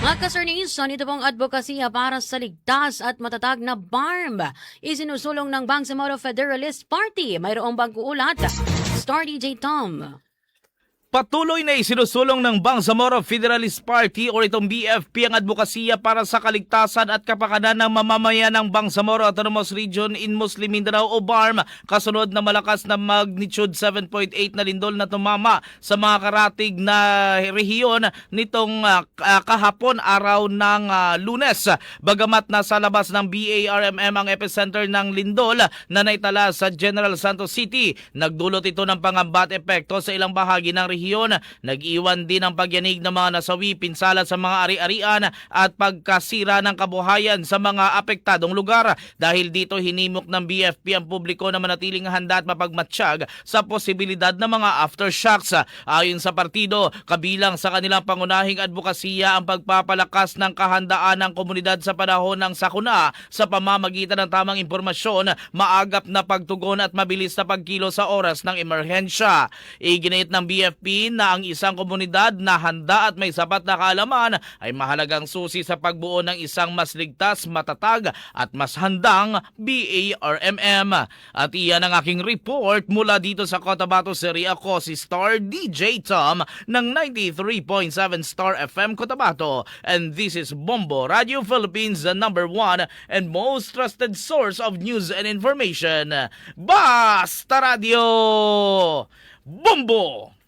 Mga kasarnisan, ito pong advokasya para sa ligtas at matatag na BARM. Isinusulong ng Bangsamoro Federalist Party. Mayroong pag-uulat. Star DJ Tom. Patuloy na isinusulong ng Bangsamoro Federalist Party o itong BFP ang advokasya para sa kaligtasan at kapakanan ng mamamayan ng Bangsamoro Autonomous Region in Muslim Mindanao o BARM kasunod na malakas na magnitude 7.8 na lindol na tumama sa mga karatig na rehiyon nitong kahapon araw ng Lunes. Bagamat nasa labas ng BARMM ang epicenter ng lindol na naitala sa General Santos City, nagdulot ito ng pangamba at epekto sa ilang bahagi ng rehiyon. Nag-iwan din ang pagyanig ng mga nasawi, pinsala sa mga ari-arian at pagkasira ng kabuhayan sa mga apektadong lugar. Dahil dito hinimok ng BFP ang publiko na manatiling handa at mapagmatsyag sa posibilidad ng mga aftershocks. Ayon sa partido, kabilang sa kanilang pangunahing advokasya ang pagpapalakas ng kahandaan ng komunidad sa panahon ng sakuna sa pamamagitan ng tamang impormasyon, maagap na pagtugon at mabilis na pagkilo sa oras ng emerhensya. Iginit ng BFP na ang isang komunidad na handa at may sapat na kaalaman ay mahalagang susi sa pagbuo ng isang mas ligtas, matatag at mas handang BARMM. At iyan ang aking report mula dito sa Cotabato City. Ako si Star DJ Tom ng 93.7 Star FM Cotabato. And this is Bombo Radio Philippines, the #1 and most trusted source of news and information. Basta Radio! Bombo!